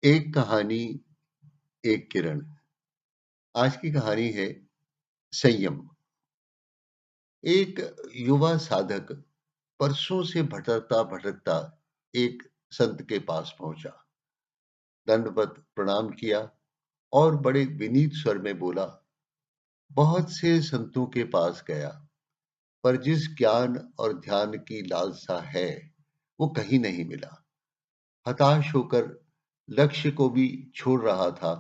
एक कहानी, एक किरण। आज की कहानी है संयम। एक युवा साधक बरसों से भटकता भटकता एक संत के पास पहुंचा, दंडवत प्रणाम किया और बड़े विनीत स्वर में बोला, बहुत से संतों के पास गया, पर जिस ज्ञान और ध्यान की लालसा है वो कहीं नहीं मिला। हताश होकर लक्ष्य को भी छोड़ रहा था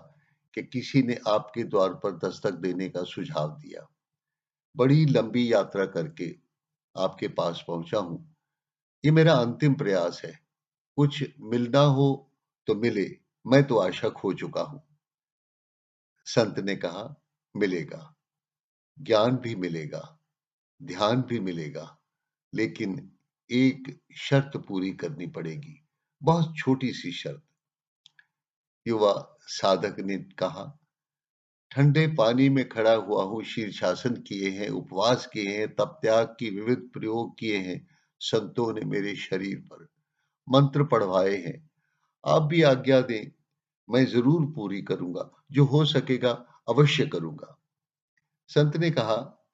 कि किसी ने आपके द्वार पर दस्तक देने का सुझाव दिया। बड़ी लंबी यात्रा करके आपके पास पहुंचा हूं। ये मेरा अंतिम प्रयास है। कुछ मिलना हो तो मिले, मैं तो आशा खो चुका हूं। संत ने कहा, मिलेगा, ज्ञान भी मिलेगा, ध्यान भी मिलेगा, लेकिन एक शर्त पूरी करनी पड़ेगी, बहुत छोटी सी शर्त। युवा साधक ने कहा, ठंडे पानी में खड़ा हुआ हूं, शीर्षासन किए हैं, उपवास किए हैं, तप त्याग की विविध प्रयोग किए हैं, संतों ने मेरे शरीर पर मंत्र पढ़वाए हैं। आप भी आज्ञा दें, मैं जरूर पूरी करूंगा, जो हो सकेगा अवश्य करूंगा। संत ने कहा,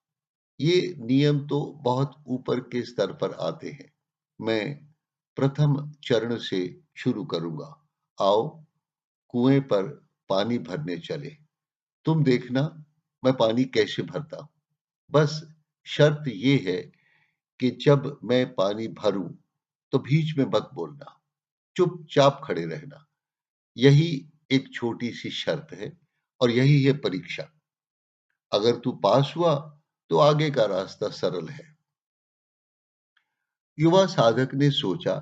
ये नियम तो बहुत ऊपर के स्तर पर आते हैं। मैं प्रथम चरण से शुरू करूंगा। आओ, कुएं पर पानी भरने चले। तुम देखना मैं पानी कैसे भरता हूं। बस शर्त ये है कि जब मैं पानी भरूं तो बीच में मत बोलना, चुपचाप खड़े रहना। यही एक छोटी सी शर्त है और यही है परीक्षा। अगर तू पास हुआ तो आगे का रास्ता सरल है। युवा साधक ने सोचा,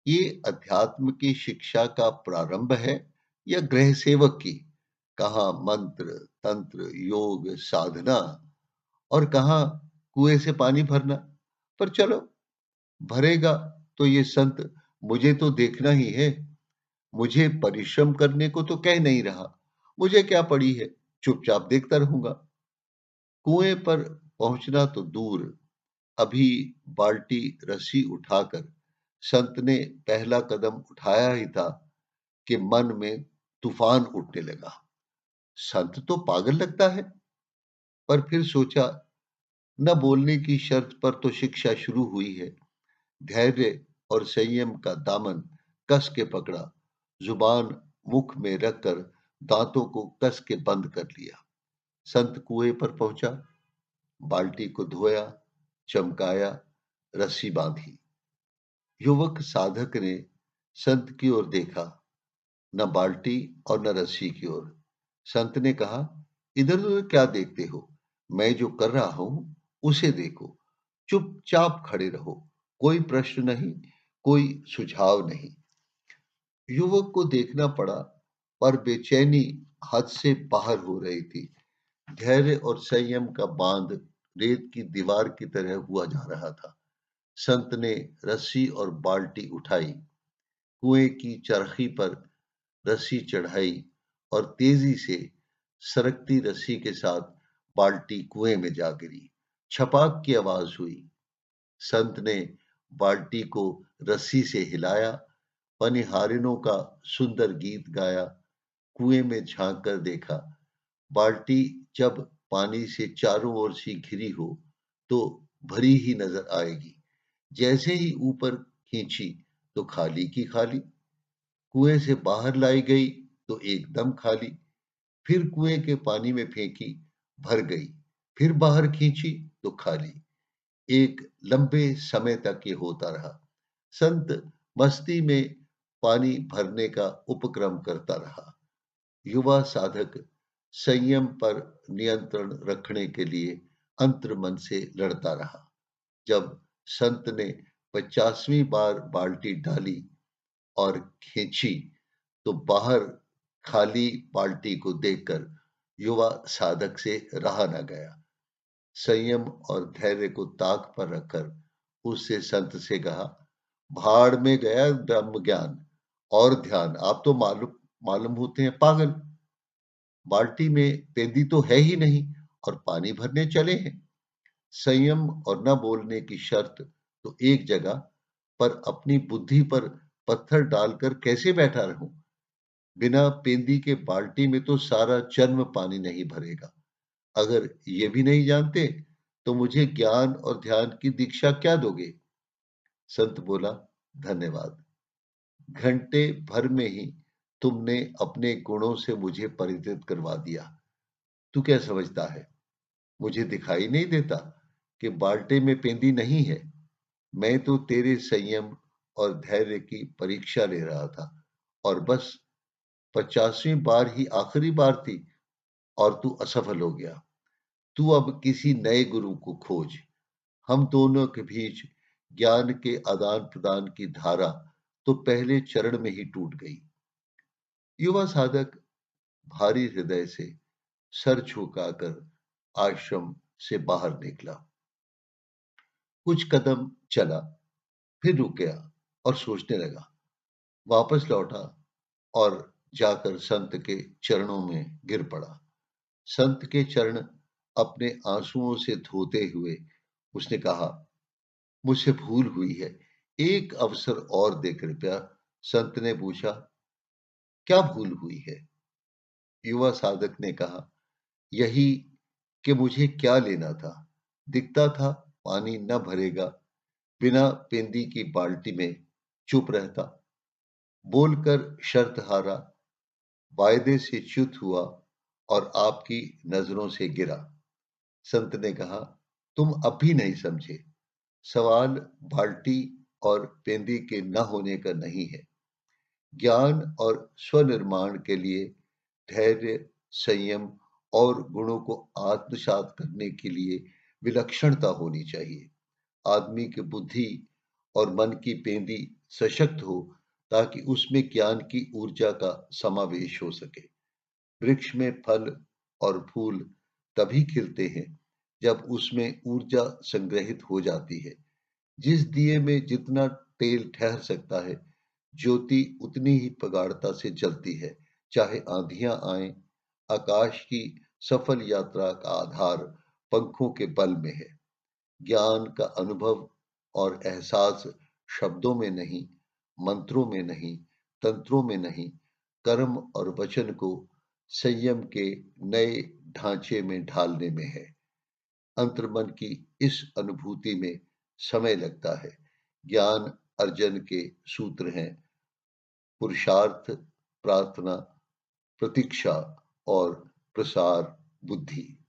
ये अध्यात्म की शिक्षा का प्रारंभ है या गृह सेवक की। कहाँ मंत्र, तंत्र, योग, साधना और कहाँ कुएं से पानी भरना। पर चलो, भरेगा तो ये संत मुझे तो देखना ही है। मुझे परिश्रम करने को तो कह नहीं रहा। मुझे क्या पड़ी है, चुपचाप देखता रहूंगा। कुएं पर पहुंचना तो दूर, अभी बाल्टी रस्सी उठाकर संत ने पहला कदम उठाया ही था कि मन में तूफान उठने लगा। संत तो पागल लगता है। पर फिर सोचा, न बोलने की शर्त पर तो शिक्षा शुरू हुई है। धैर्य और संयम का दामन कस के पकड़ा, जुबान मुख में रखकर दांतों को कस के बंद कर लिया। संत कुएं पर पहुंचा, बाल्टी को धोया, चमकाया, रस्सी बांधी। युवक साधक ने संत की ओर देखा, न बाल्टी और न रस्सी की ओर। संत ने कहा, इधर उधर क्या देखते हो, मैं जो कर रहा हूं उसे देखो। चुपचाप खड़े रहो, कोई प्रश्न नहीं, कोई सुझाव नहीं। युवक को देखना पड़ा, पर बेचैनी हद से बाहर हो रही थी। धैर्य और संयम का बांध रेत की दीवार की तरह हुआ जा रहा था। संत ने रस्सी और बाल्टी उठाई, कुएं की चरखी पर रस्सी चढ़ाई और तेजी से सरकती रस्सी के साथ बाल्टी कुएं में जा गिरी। छपाक की आवाज हुई। संत ने बाल्टी को रस्सी से हिलाया, पनिहारिनों का सुंदर गीत गाया, कुएं में झांक कर देखा। बाल्टी जब पानी से चारों ओर से घिरी हो तो भरी ही नजर आएगी। जैसे ही ऊपर खींची तो खाली की खाली। कुएं से बाहर लाई गई तो एकदम खाली। फिर कुएं के पानी में फेंकी, भर गई। फिर बाहर खींची तो खाली। एक लंबे समय तक ये होता रहा। संत मस्ती में पानी भरने का उपक्रम करता रहा। युवा साधक संयम पर नियंत्रण रखने के लिए अंतर मन से लड़ता रहा। जब संत ने 50वीं बार बाल्टी डाली और खींची तो बाहर खाली बाल्टी को देखकर युवा साधक से रहा न गया। संयम और धैर्य को ताक पर रखकर उससे संत से कहा, भाड़ में गया ब्रह्म ज्ञान और ध्यान, आप तो मालूम मालूम होते हैं पागल। बाल्टी में पेंदी तो है ही नहीं और पानी भरने चले हैं। संयम और न बोलने की शर्त तो एक जगह, पर अपनी बुद्धि पर पत्थर डालकर कैसे बैठा रहूं। बिना पेंदी के बाल्टी में तो सारा जन्म पानी नहीं भरेगा। अगर ये भी नहीं जानते तो मुझे ज्ञान और ध्यान की दीक्षा क्या दोगे? संत बोला, धन्यवाद। घंटे भर में ही तुमने अपने गुणों से मुझे परिचित करवा दिया। तू क्या समझता है, मुझे दिखाई नहीं देता कि बाल्टे में पेंदी नहीं है? मैं तो तेरे संयम और धैर्य की परीक्षा ले रहा था, और बस 50वीं बार ही आखिरी बार थी और तू असफल हो गया। तू अब किसी नए गुरु को खोज। हम दोनों के बीच ज्ञान के आदान प्रदान की धारा तो पहले चरण में ही टूट गई। युवा साधक भारी हृदय से सर झुकाकर आश्रम से बाहर निकला। कुछ कदम चला, फिर रुक गया और सोचने लगा। वापस लौटा और जाकर संत के चरणों में गिर पड़ा। संत के चरण अपने आंसुओं से धोते हुए उसने कहा, मुझसे भूल हुई है, एक अवसर और दे कृपया। संत ने पूछा, क्या भूल हुई है? युवा साधक ने कहा, यही कि मुझे क्या लेना था। दिखता था पानी न भरेगा, बिना पेंदी की बाल्टी में चुप रहता। बोलकर शर्त हारा, वायदे से च्युत हुआ और आपकी नजरों से गिरा। संत ने कहा, तुम अब भी नहीं समझे। सवाल बाल्टी और पेंदी के न होने का नहीं है। ज्ञान और स्वनिर्माण के लिए धैर्य, संयम और गुणों को आत्मसात करने के लिए विलक्षणता होनी चाहिए। आदमी की बुद्धि और मन की पेंदी सशक्त हो, ताकि उसमें ज्ञान की ऊर्जा का समावेश हो सके। वृक्ष में फल और फूल तभी खिलते हैं जब उसमें ऊर्जा संग्रहित हो जाती है। जिस दिए में जितना तेल ठहर सकता है, ज्योति उतनी ही प्रगाढ़ता से जलती है, चाहे आंधियां आए। आकाश की सफल यात्रा का आधार पंखों के बल में है। ज्ञान का अनुभव और एहसास शब्दों में नहीं, मंत्रों में नहीं, तंत्रों में नहीं, कर्म और वचन को संयम के नए ढांचे में ढालने में है। अंतर्मन की इस अनुभूति में समय लगता है। ज्ञान अर्जन के सूत्र हैं पुरुषार्थ, प्रार्थना, प्रतीक्षा और प्रसार बुद्धि।